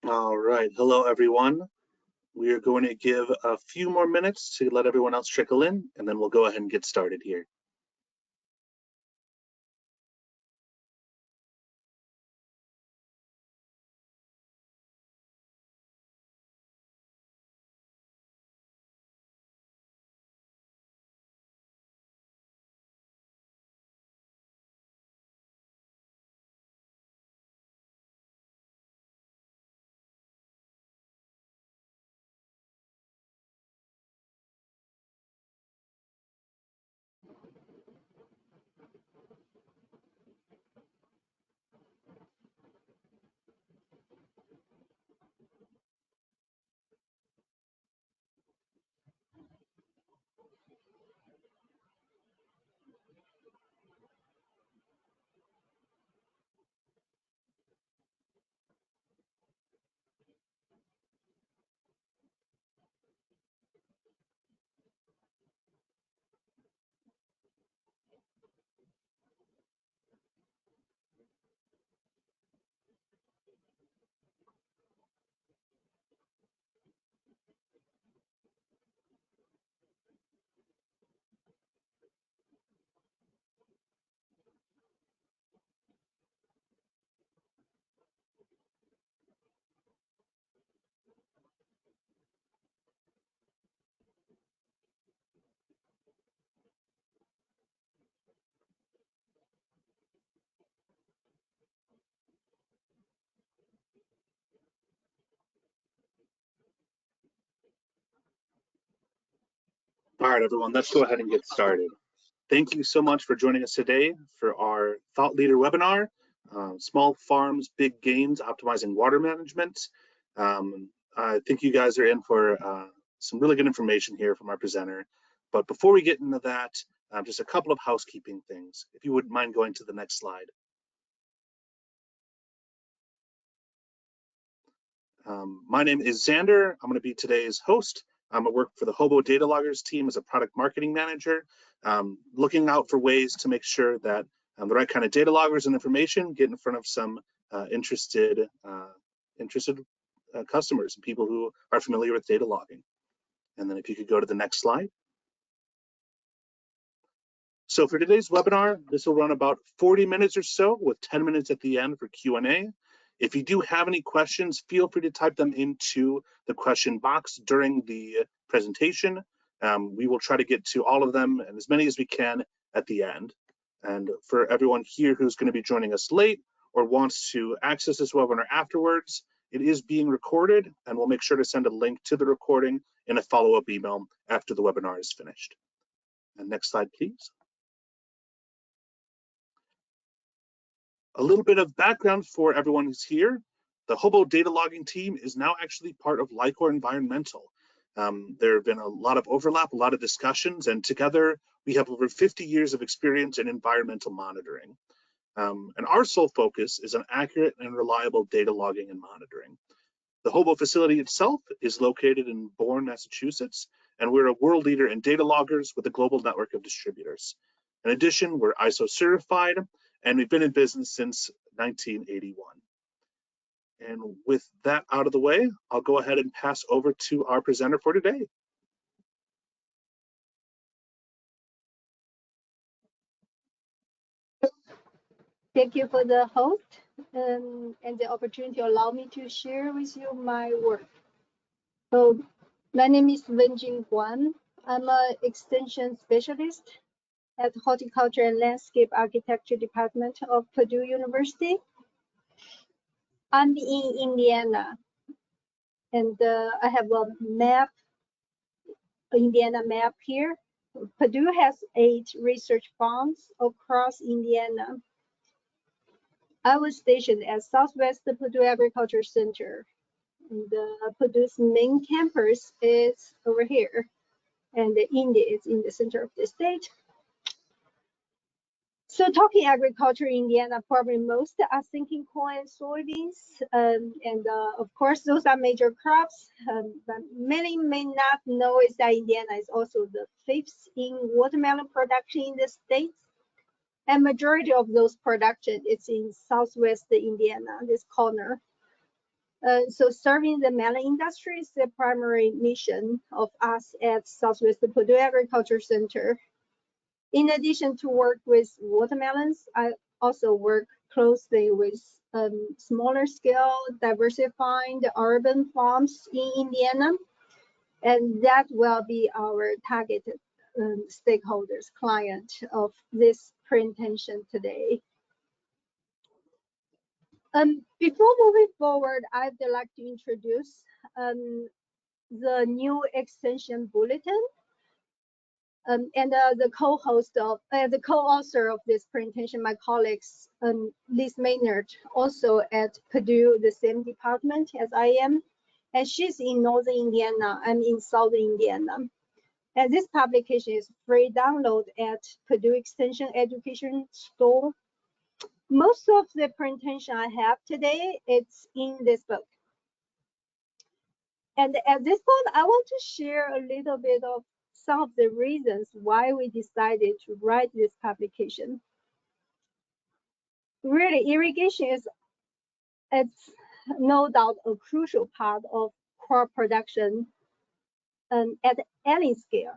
All right, hello everyone. We are going to give a few more minutes to let everyone else trickle in, and then we'll go ahead and get started here. All right, everyone, let's go ahead and get started. Thank you so much for joining us today for our Thought Leader webinar, Small Farms, Big Gains, Optimizing Water Management. I think you guys are in for some really good information here from our presenter. But before we get into that, just a couple of housekeeping things. If you wouldn't mind going to the next slide. My name is Xander. I'm going to be today's host. I work for the Hobo Data Loggers team as a product marketing manager, looking out for ways to make sure that the right kind of data loggers and information get in front of some interested customers and people who are familiar with data logging. And then if you could go to the next slide. So for today's webinar, this will run about 40 minutes or so with 10 minutes at the end for Q&A. If you do have any questions, feel free to type them into the question box during the presentation. We will try to get to all of them and as many as we can at the end. And for everyone here who's going to be joining us late or wants to access this webinar afterwards, it is being recorded, and we'll make sure to send a link to the recording in a follow-up email after the webinar is finished. And next slide, please. A little bit of background for everyone who's here. The Hobo data logging team is now actually part of Lycor Environmental. There have been a lot of overlap, a lot of discussions, and together we have over 50 years of experience in environmental monitoring. And our sole focus is on accurate and reliable data logging and monitoring. The Hobo facility itself is located in Bourne, Massachusetts, and we're a world leader in data loggers with a global network of distributors. In addition, we're ISO certified, and we've been in business since 1981. And with that out of the way, I'll go ahead and pass over to our presenter for today. Thank you for the host and the opportunity to allow me to share with you my work. So my name is Wenjing Guan. I'm an extension specialist at Horticulture and Landscape Architecture Department of Purdue University. I'm in Indiana, and I have a map, Indiana map here. Purdue has 8 research farms across Indiana. I was stationed at Southwest Purdue Agriculture Center. And Purdue's main campus is over here, and India is in the center of the state. So talking agriculture in Indiana, probably most are thinking corn and soybeans, and of course those are major crops. But many may not know is that Indiana is also the 5th in watermelon production in the state, and majority of those production is in Southwest Indiana, this corner. So serving the melon industry is the primary mission of us at Southwest Purdue Agriculture Center. In addition to work with watermelons, I also work closely with smaller scale diversifying the urban farms in Indiana, and that will be our targeted stakeholders, client of this presentation today. Before moving forward, I'd like to introduce the new extension bulletin. And the co-host of the co-author of this presentation, my colleagues, Liz Maynard, also at Purdue, the same department as I am, and she's in Northern Indiana. I'm in Southern Indiana. And this publication is free download at Purdue Extension Education Store. Most of the presentation I have today, it's in this book. And at this point, I want to share a little bit of some of the reasons why we decided to write this publication. Really, irrigation it's no doubt a crucial part of crop production at any scale,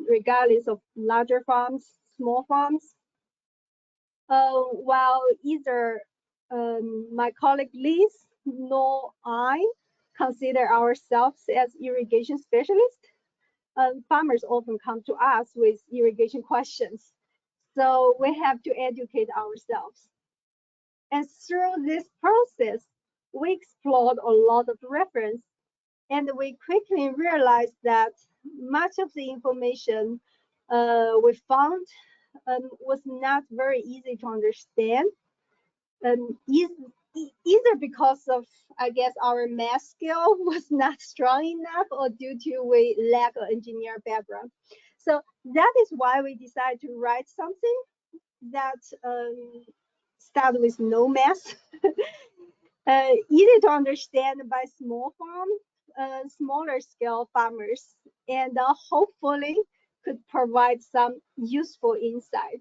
regardless of larger farms, small farms. While either my colleague Liz nor I consider ourselves as irrigation specialists, farmers often come to us with irrigation questions. So we have to educate ourselves. And through this process, we explored a lot of reference, and we quickly realized that much of the information we found was not very easy to understand, either because of, I guess, our math skill was not strong enough, or due to we lack an engineer background. So that is why we decided to write something that started with no math, easy to understand by smaller scale farmers, and hopefully could provide some useful insight.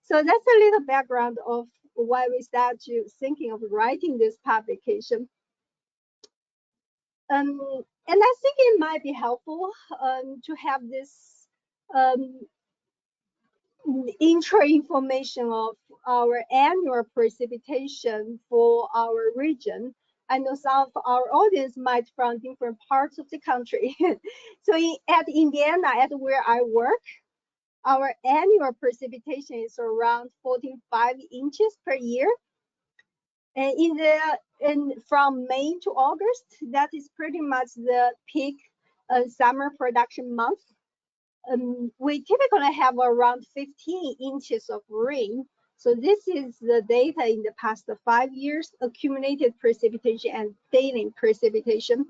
So that's a little background of why we started thinking of writing this publication. And I think it might be helpful to have this intro information of our annual precipitation for our region. I know some of our audience might from different parts of the country. So at Indiana, at where I work, our annual precipitation is around 14.5 inches per year. And from May to August, that is pretty much the peak summer production month. We typically have around 15 inches of rain. So this is the data in the past 5 years, accumulated precipitation and daily precipitation.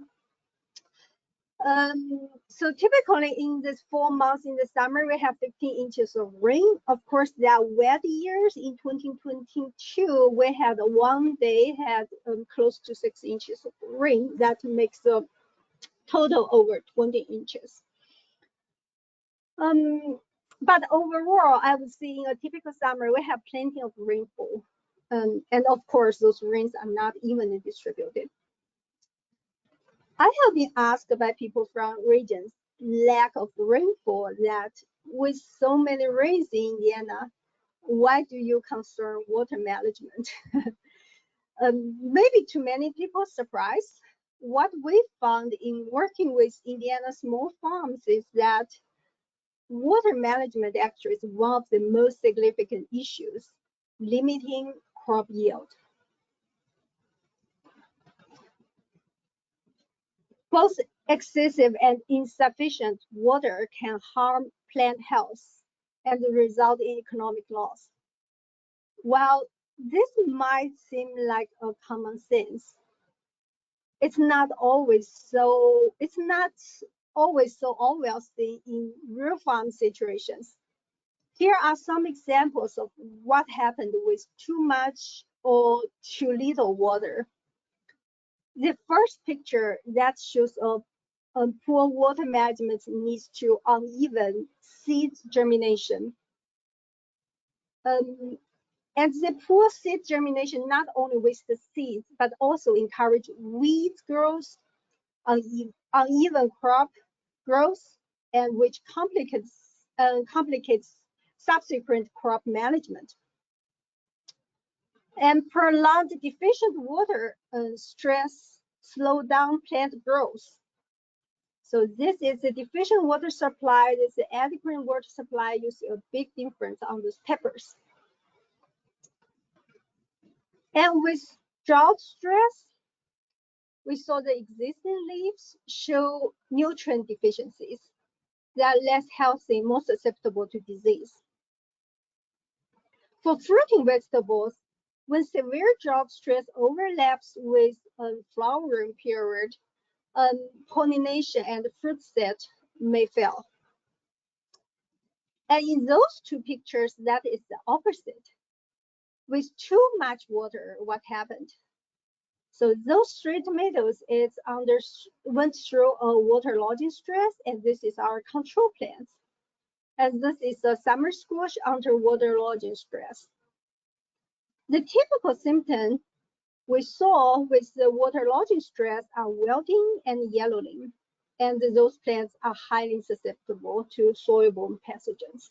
So typically in this 4 months in the summer, we have 15 inches of rain. Of course, there are wet years. In 2022, we had one day had close to 6 inches of rain. That makes a total over 20 inches. But overall, I would say in a typical summer, we have plenty of rainfall. And of course, those rains are not evenly distributed. I have been asked by people from regions lack of rainfall that with so many rains in Indiana, why do you concern water management? Maybe to many people's surprise, what we found in working with Indiana small farms is that water management actually is one of the most significant issues limiting crop yield. Both excessive and insufficient water can harm plant health and result in economic loss. While this might seem like a common sense, it's not always so obvious in real farm situations. Here are some examples of what happened with too much or too little water. The first picture that shows a poor water management leads to uneven seed germination. And the poor seed germination not only wastes the seeds, but also encourage weed growth, uneven crop growth, and which complicates subsequent crop management. And prolonged deficient water stress slow down plant growth. So this is the deficient water supply. This is the adequate water supply. You see a big difference on those peppers. And with drought stress, we saw the existing leaves show nutrient deficiencies. They are less healthy, more susceptible to disease. For fruiting vegetables, when severe drought stress overlaps with a flowering period, pollination and fruit set may fail. And in those two pictures, that is the opposite. With too much water, what happened? So those three tomatoes went through a waterlogging stress, and this is our control plants. And this is a summer squash under waterlogging stress. The typical symptom we saw with the waterlogging stress are wilting and yellowing, and those plants are highly susceptible to soil-borne pathogens.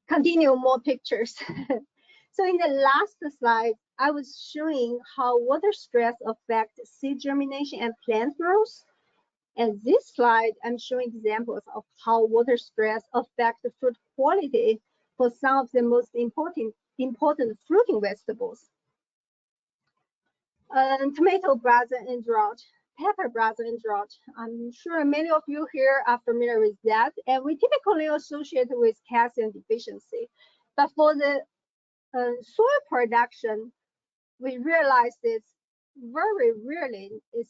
Continue more pictures. So in the last slide, I was showing how water stress affects seed germination and plant growth. And this slide, I'm showing examples of how water stress affects the fruit quality for some of the most important fruiting vegetables. Tomato brother in drought, pepper brother in drought. I'm sure many of you here are familiar with that, and we typically associate with calcium deficiency. But for the soil production, we realize this very rarely is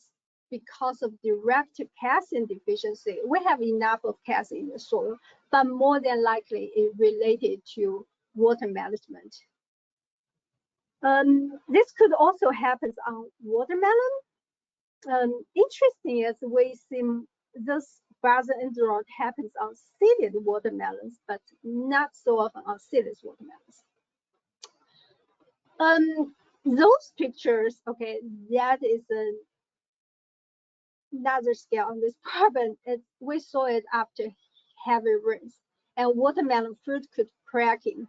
because of direct calcium deficiency. We have enough of calcium in the soil, but more than likely it's related to water management. This could also happen on watermelon. Interesting is we see this brother in drought happens on seeded watermelons, but not so often on seedless watermelons. Those pictures, okay, that is another scale on this problem. We saw it after heavy rains, and watermelon fruit could cracking.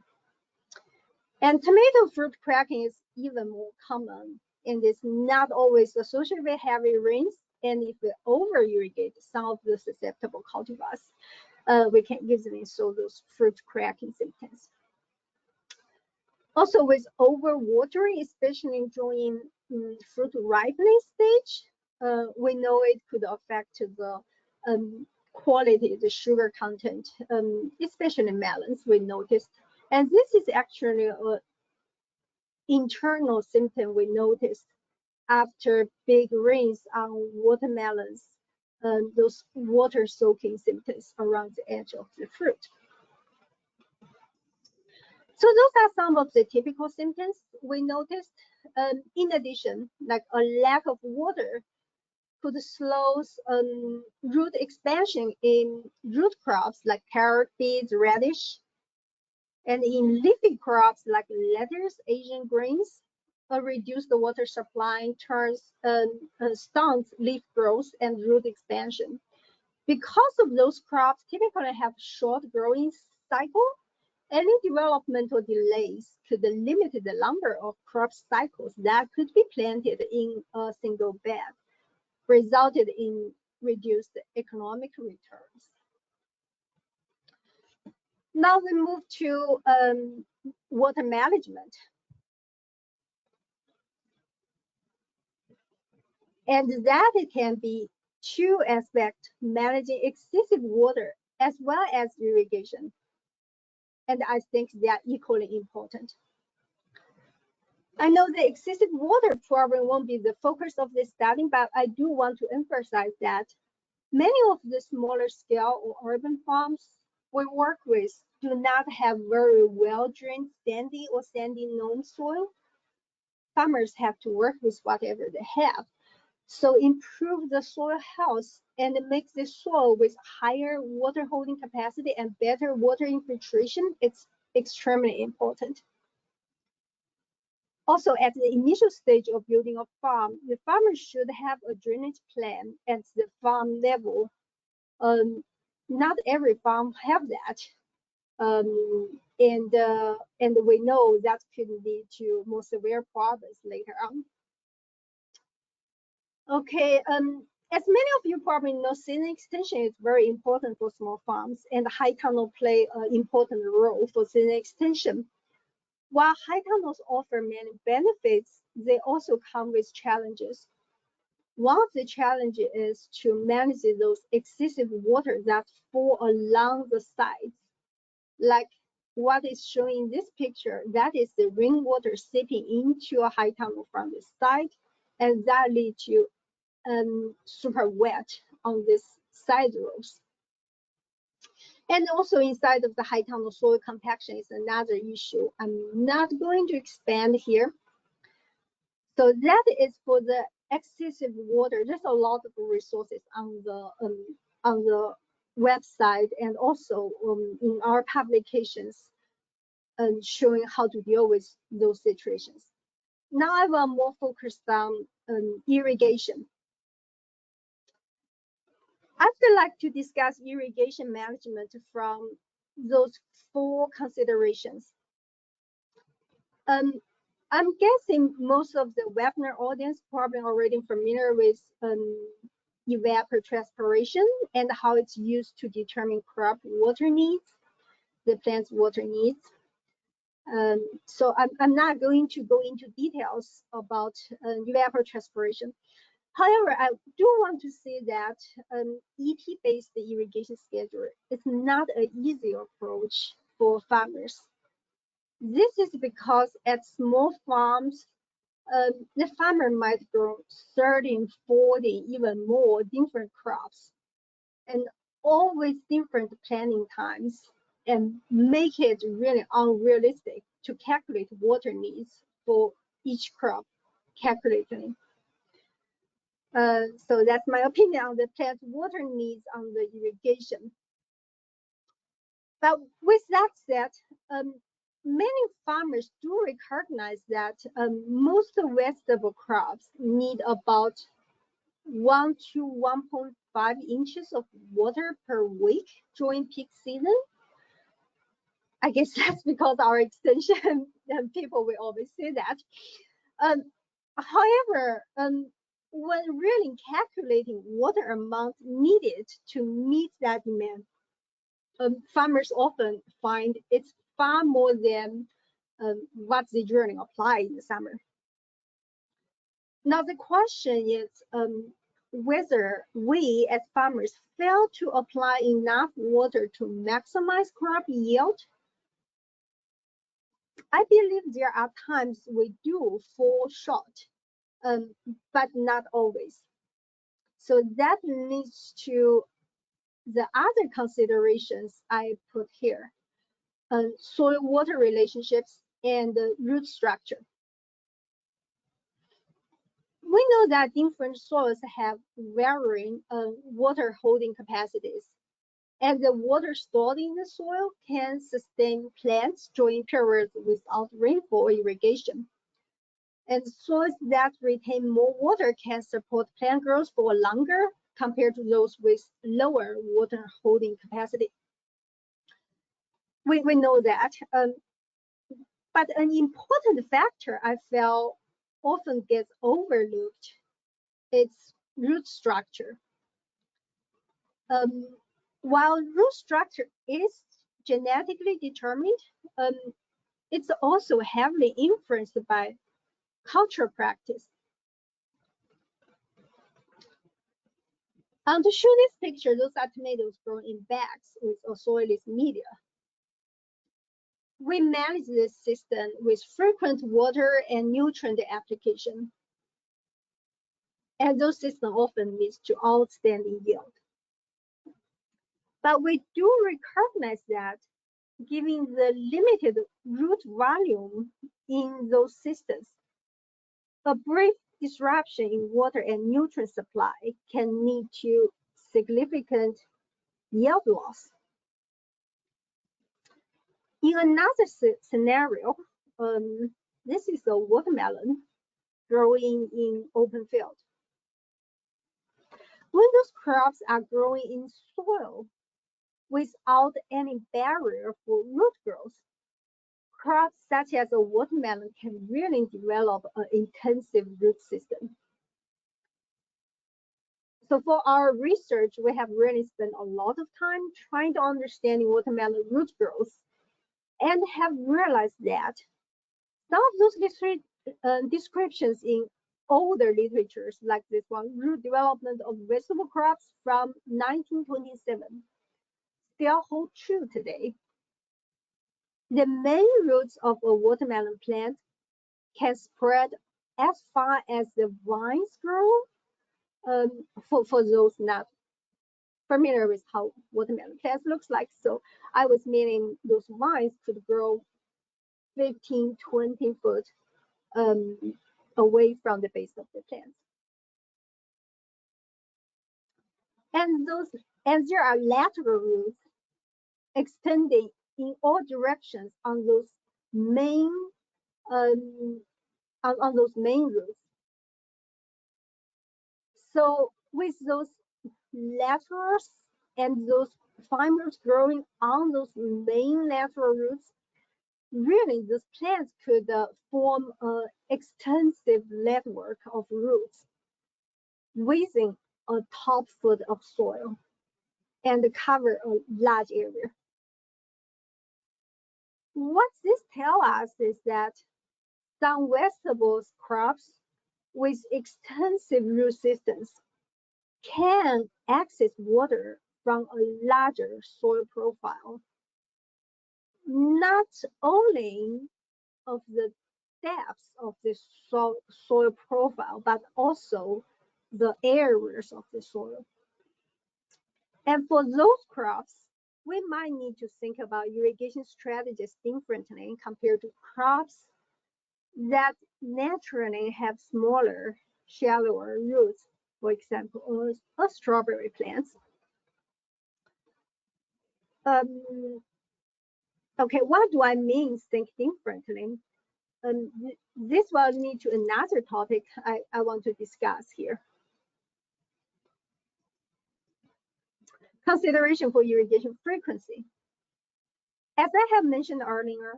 And tomato fruit cracking is even more common, and it's not always associated with heavy rains. And if we over irrigate some of the susceptible cultivars, we can easily show those fruit cracking symptoms. Also, with overwatering, especially during fruit ripening stage, we know it could affect the quality, the sugar content, especially melons, we noticed. And this is actually an internal symptom we noticed after big rains on watermelons, those water soaking symptoms around the edge of the fruit. So those are some of the typical symptoms we noticed. In addition, like a lack of water could slow root expansion in root crops like carrot, beets, radish, and in leafy crops like lettuce, Asian greens. Reduce the water supply stunts leaf growth and root expansion. Because of those crops typically have short growing cycle, any developmental delays could limit the number of crop cycles that could be planted in a single bed, resulted in reduced economic returns. Now we move to water management. And that it can be two aspects, managing excessive water as well as irrigation. And I think they are equally important. I know the excessive water problem won't be the focus of this study, but I do want to emphasize that many of the smaller scale or urban farms we work with do not have very well-drained sandy or sandy loam soil. Farmers have to work with whatever they have. So improve the soil health and make the soil with higher water holding capacity and better water infiltration. It's extremely important. Also, at the initial stage of building a farm, the farmer should have a drainage plan at the farm level. Not every farm have that. And we know that could lead to more severe problems later on. Okay, as many of you probably know, season extension is very important for small farms, and high tunnel play an important role for season extension. While high tunnels offer many benefits, they also come with challenges. One of the challenges is to manage those excessive water that fall along the sides. Like what is shown in this picture, that is the rainwater seeping into a high tunnel from the side, and that leads to super wet on this side roads. And also inside of the high tunnel, soil compaction is another issue. I'm not going to expand here. So that is for the excessive water. There's a lot of resources on the website and also in our publications showing how to deal with those situations. Now I will more focus on irrigation. I would like to discuss irrigation management from those 4 considerations. I'm guessing most of the webinar audience probably already familiar with evapotranspiration and how it's used to determine crop water needs, the plant's water needs. So I'm not going to go into details about evapotranspiration. However, I do want to say that ET-based irrigation schedule is not an easy approach for farmers. This is because at small farms, the farmer might grow 30, 40, even more different crops, and always different planting times, and make it really unrealistic to calculate water needs for each crop calculating. So that's my opinion on the plant water needs on the irrigation. But with that said, many farmers do recognize that most vegetable crops need about 1 to 1.5 inches of water per week during peak season. I guess that's because our extension people will always say that. However, when really calculating water amount needed to meet that demand, farmers often find it's far more than what they usually apply in the summer. Now the question is whether we as farmers fail to apply enough water to maximize crop yield. I believe there are times we do fall short, but not always. So that leads to the other considerations I put here, soil-water relationships and root structure. We know that different soils have varying water holding capacities, and the water stored in the soil can sustain plants during periods without rainfall or irrigation. And soils that retain more water can support plant growth for longer compared to those with lower water holding capacity. We know that, but an important factor I feel often gets overlooked is root structure. While root structure is genetically determined, it's also heavily influenced by cultural practice. To show this picture, those are tomatoes grown in bags with a soilless media. We manage this system with frequent water and nutrient application, and those systems often lead to outstanding yield. But we do recognize that given the limited root volume in those systems, a brief disruption in water and nutrient supply can lead to significant yield loss. In another scenario, this is a watermelon growing in open field. When those crops are growing in soil without any barrier for root growth, crops such as a watermelon can really develop an intensive root system. So for our research, we have really spent a lot of time trying to understand watermelon root growth and have realized that some of those descriptions in older literatures, like this one, root development of vegetable crops from 1927, still hold true today. The main roots of a watermelon plant can spread as far as the vines grow. For those not familiar with how watermelon plants looks like, so I was meaning those vines could grow 15, 20 foot away from the base of the plant. And there are lateral roots extending in all directions on those main on those main roots. So with those laterals and those fibers growing on those main lateral roots, really those plants could form an extensive network of roots within a top foot of soil and cover a large area. What this tells us is that some vegetables crops with extensive root systems can access water from a larger soil profile, not only of the depths of the soil profile, but also the areas of the soil. And for those crops, we might need to think about irrigation strategies differently compared to crops that naturally have smaller, shallower roots, for example, a strawberry plant. Okay, what do I mean think differently? This will lead to another topic I want to discuss here. Consideration for irrigation frequency. As I have mentioned earlier,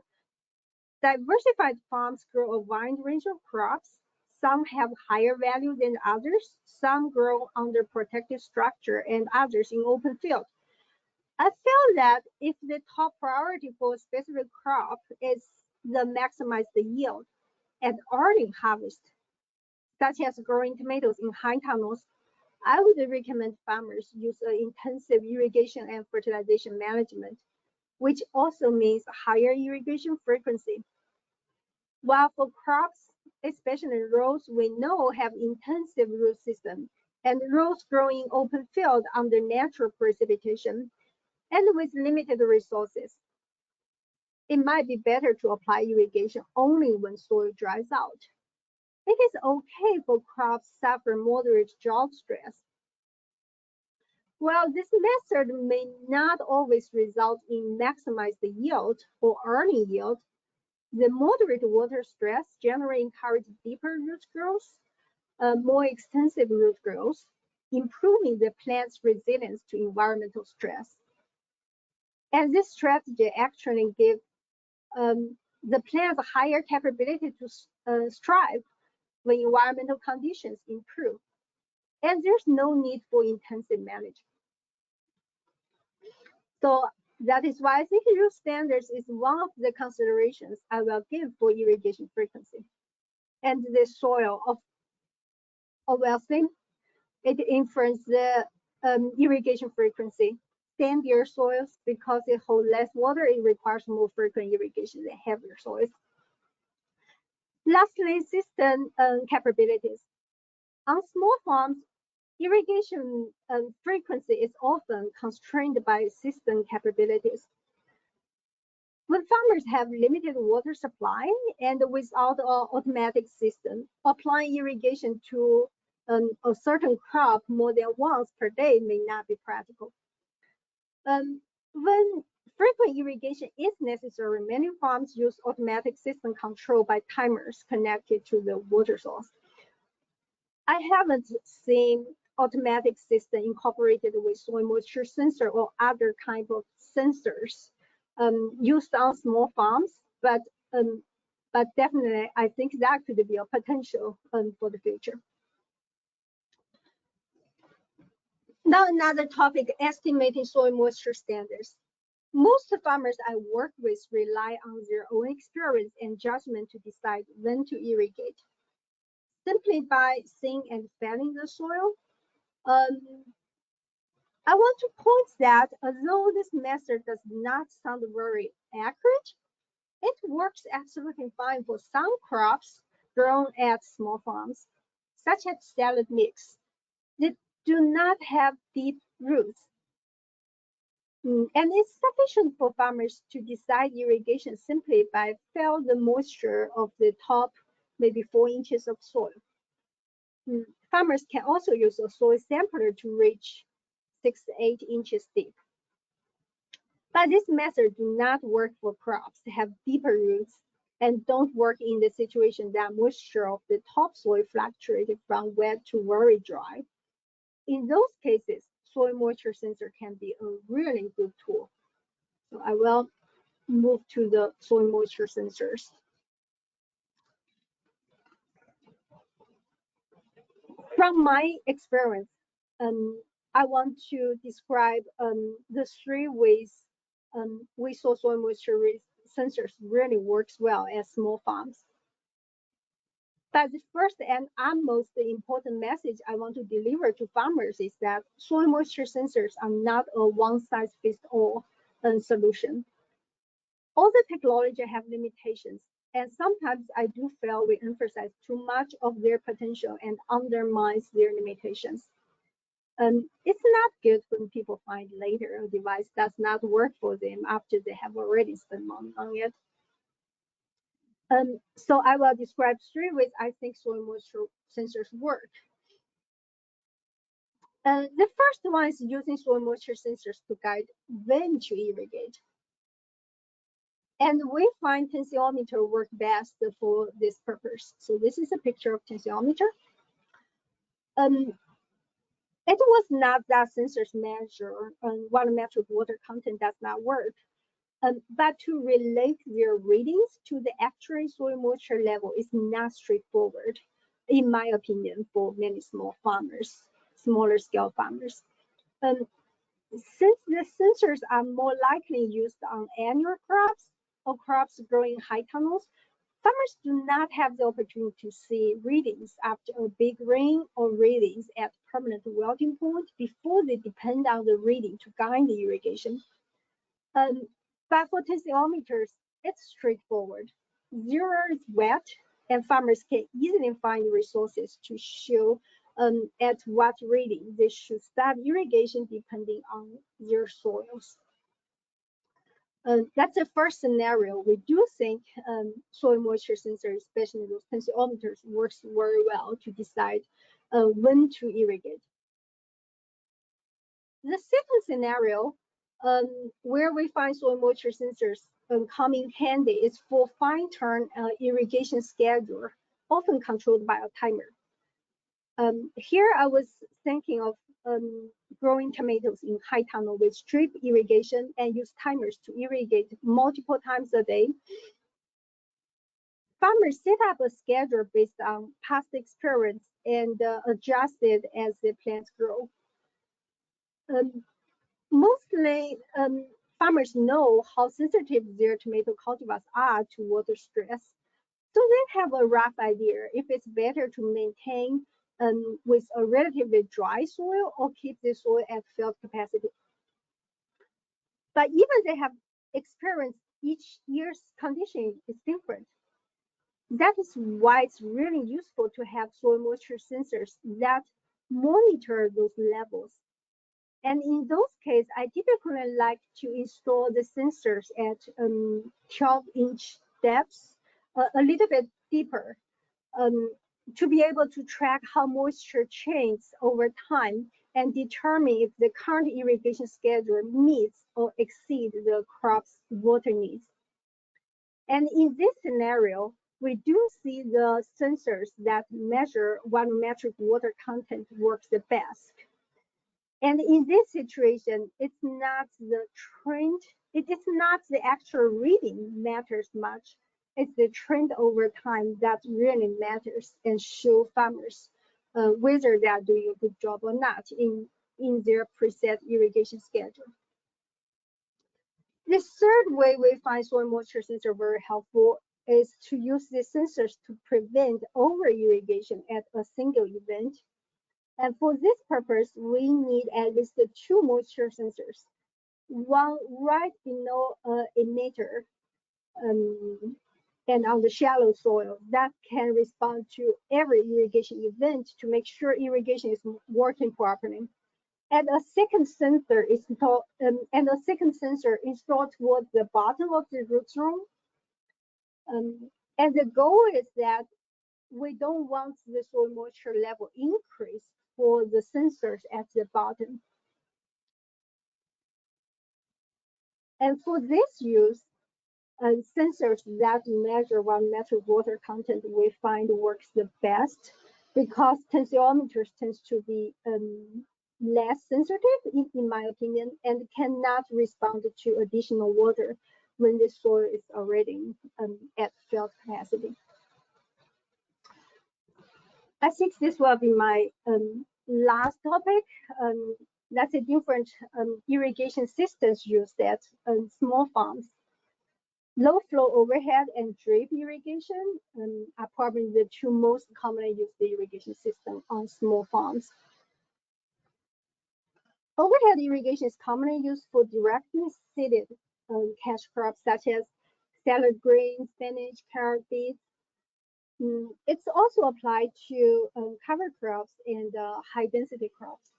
diversified farms grow a wide range of crops. Some have higher value than others. Some grow under protected structure and others in open field. I feel that if the top priority for a specific crop is to maximize the yield at early harvest, such as growing tomatoes in high tunnels, I would recommend farmers use intensive irrigation and fertilization management, which also means higher irrigation frequency. While for crops, especially rows we know have intensive root system and rows growing in open field under natural precipitation and with limited resources, it might be better to apply irrigation only when soil dries out. It is okay for crops suffer moderate drought stress. While this method may not always result in maximize the yield or earning yield, the moderate water stress generally encourages deeper root growth, more extensive root growth, improving the plant's resilience to environmental stress. And this strategy actually gives the plant a higher capability to strive when environmental conditions improve. And there's no need for intensive management. So that is why I think root standards is one of the considerations I will give for irrigation frequency. And the soil of obviously it influences the irrigation frequency. Sandier soils, because it holds less water, it requires more frequent irrigation than heavier soils. Lastly, system capabilities. On small farms, irrigation frequency is often constrained by system capabilities. When farmers have limited water supply and without an automatic system, applying irrigation to a certain crop more than once per day may not be practical. When frequent irrigation is necessary. Many farms use automatic system controlled by timers connected to the water source. I haven't seen automatic system incorporated with soil moisture sensor or other kind of sensors used on small farms, but definitely I think that could be a potential for the future. Now another topic, estimating soil moisture standards. Most farmers I work with rely on their own experience and judgment to decide when to irrigate. Simply by seeing and feeling the soil, I want to point that although this method does not sound very accurate, it works absolutely fine for some crops grown at small farms, such as salad mix, that do not have deep roots. And it's sufficient for farmers to decide irrigation simply by feel the moisture of the top, maybe 4 inches of soil. Farmers can also use a soil sampler to reach 6 to 8 inches deep. But this method do not work for crops that have deeper roots and don't work in the situation that moisture of the topsoil fluctuated from wet to very dry. In those cases, soil moisture sensor can be a really good tool. So I will move to the soil moisture sensors. From my experience, I want to describe the 3 ways we saw soil moisture sensors really works well at small farms. But the first and most important message I want to deliver to farmers is that soil moisture sensors are not a one-size-fits-all solution. All the technology have limitations, and sometimes I do feel we emphasize too much of their potential and undermines their limitations. It's not good when people find later a device does not work for them after they have already spent money on it. So I will describe 3 ways I think soil moisture sensors work. The first one is using soil moisture sensors to guide when to irrigate. And we find tensiometer work best for this purpose. So this is a picture of tensiometer. It was not that sensors measure volumetric water content does not work, but to relate their readings to the actual soil moisture level is not straightforward, in my opinion, for many small farmers, smaller scale farmers. Since the sensors are more likely used on annual crops or crops growing high tunnels, farmers do not have the opportunity to see readings after a big rain or readings at permanent wilting point before they depend on the reading to guide the irrigation. But for tensiometers, it's straightforward. 0 is wet, and farmers can easily find resources to show at what reading they should start irrigation depending on their soils. That's the first scenario. We do think soil moisture sensors, especially those tensiometers, works very well to decide when to irrigate. The second scenario, where we find soil moisture sensors coming handy, is for fine-tune irrigation schedule, often controlled by a timer. Here I was thinking of growing tomatoes in high tunnel with drip irrigation and use timers to irrigate multiple times a day. Farmers set up a schedule based on past experience and adjust it as the plants grow. Mostly, farmers know how sensitive their tomato cultivars are to water stress, so they have a rough idea if it's better to maintain with a relatively dry soil or keep the soil at field capacity. But even they have experienced each year's condition is different. That is why it's really useful to have soil moisture sensors that monitor those levels. And in those cases, I typically like to install the sensors at 12-inch depths, a little bit deeper, to be able to track how moisture changes over time and determine if the current irrigation schedule meets or exceeds the crop's water needs. And in this scenario, we do see the sensors that measure volumetric water content works the best. And in this situation, it's not the trend, it is not the actual reading matters much. It's the trend over time that really matters and show farmers whether they are doing a good job or not in their preset irrigation schedule. The third way we find soil moisture sensor very helpful is to use the sensors to prevent over irrigation at a single event. And for this purpose, we need at least 2 moisture sensors, one right below emitter and on the shallow soil that can respond to every irrigation event to make sure irrigation is working properly. And a second sensor is installed, installed towards the bottom of the root zone. And the goal is that we don't want the soil moisture level increase for the sensors at the bottom. And for this use, sensors that measure volumetric water content we find works the best because tensiometers tends to be less sensitive, in my opinion, and cannot respond to additional water when the soil is already at field capacity. I think this will be my last topic. That's a different irrigation systems used at small farms. Low flow overhead and drip irrigation are probably the 2 most commonly used irrigation systems on small farms. Overhead irrigation is commonly used for directly seeded cash crops such as salad greens, spinach, carrot, beets. It's also applied to cover crops and high density crops.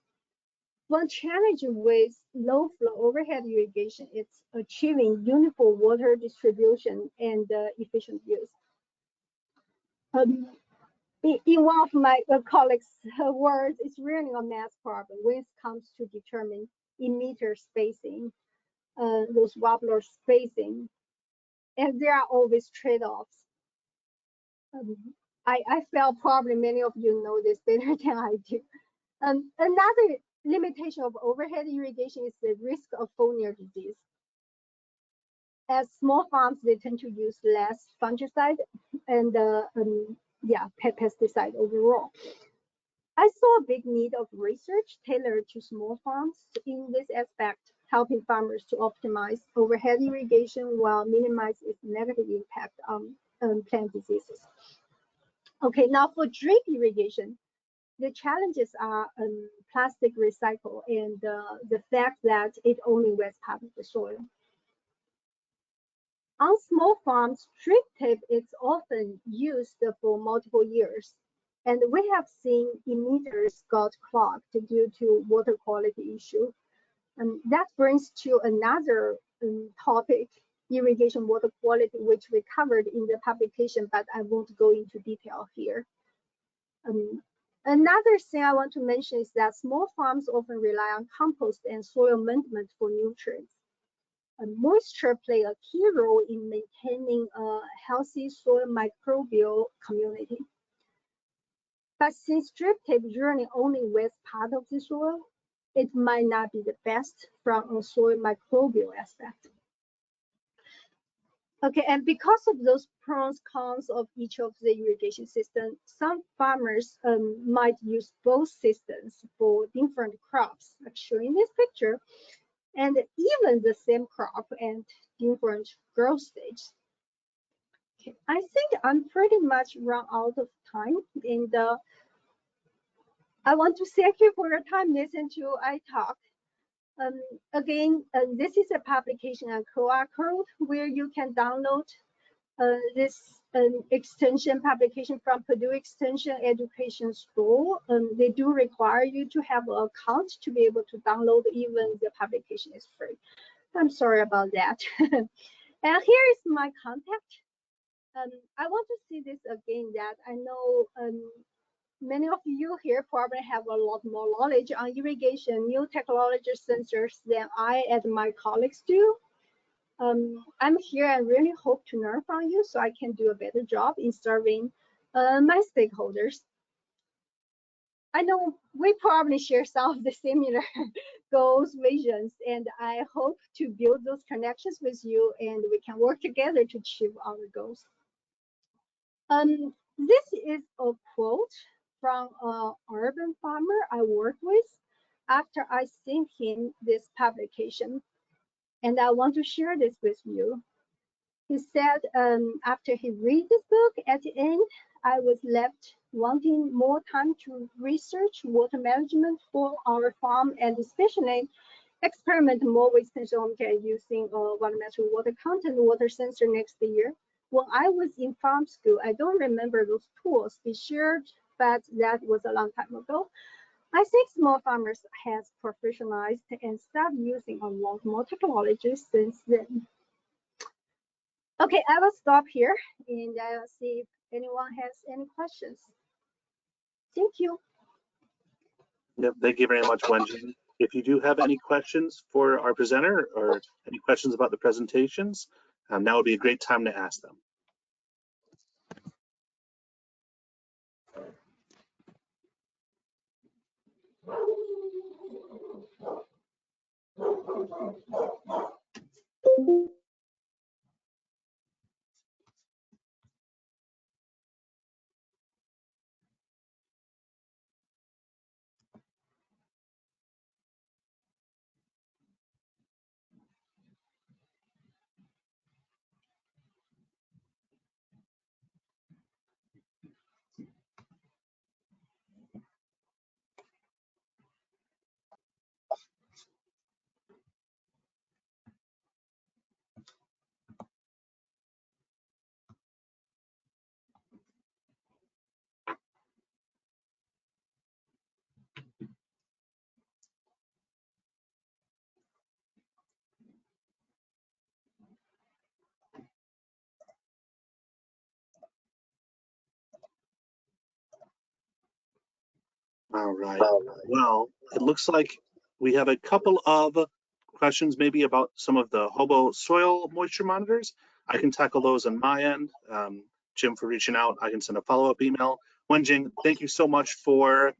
One challenge with low flow overhead irrigation is achieving uniform water distribution and efficient use. In one of my colleagues' words, it's really a math problem when it comes to determine emitter spacing, those wobbler spacing, and there are always trade-offs. I feel probably many of you know this better than I do. Another limitation of overhead irrigation is the risk of foliar disease. As small farms, they tend to use less fungicide and pesticide overall. I saw a big need of research tailored to small farms in this aspect, helping farmers to optimize overhead irrigation while minimizing its negative impact on plant diseases. Okay, now for drip irrigation, the challenges are plastic recycle and the fact that it only wets part of the soil. On small farms, drip tape is often used for multiple years, and we have seen emitters got clogged due to water quality issue. That brings to another topic, irrigation water quality, which we covered in the publication, but I won't go into detail here. Another thing I want to mention is that small farms often rely on compost and soil amendment for nutrients. Moisture play a key role in maintaining a healthy soil microbial community. But since drip tape usually only wets part of the soil, it might not be the best from a soil microbial aspect. Okay, and because of those pros and cons of each of the irrigation systems, some farmers might use both systems for different crops, like shown in this picture, and even the same crop and different growth stages. Okay, I think I'm pretty much run out of time, and I want to thank you for your time listening to I talk. Again, this is a publication on QR code where you can download this extension publication from Purdue Extension Education School. They do require you to have an account to be able to download, even the publication is free. I'm sorry about that. And here is my contact. I want to see this again, that I know many of you here probably have a lot more knowledge on irrigation, new technology sensors than I and my colleagues do. I'm here and really hope to learn from you so I can do a better job in serving my stakeholders. I know we probably share some of the similar goals, visions, and I hope to build those connections with you and we can work together to achieve our goals. This is a quote from an urban farmer I work with after I sent him this publication, and I want to share this with you. He said after he read this book at the end, I was left wanting more time to research water management for our farm and especially experiment more with sensometry using volumetric water content water sensor next year. When I was in farm school, I don't remember those tools we shared, but that was a long time ago. I think small farmers have professionalized and started using a lot more technology since then. Okay, I will stop here and I'll see if anyone has any questions. Thank you. Yep, thank you very much, Wenjing. If you do have any questions for our presenter or any questions about the presentations, now would be a great time to ask them. All right. Well, it looks like we have a couple of questions maybe about some of the hobo soil moisture monitors. I can tackle those on my end. Jim, for reaching out, I can send a follow-up email. Wenjing, thank you so much for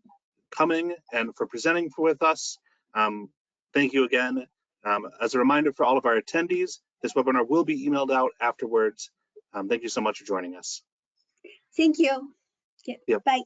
coming and for presenting with us. Thank you again. As a reminder for all of our attendees, this webinar will be emailed out afterwards. Thank you so much for joining us. Thank you. Okay, yep. Bye.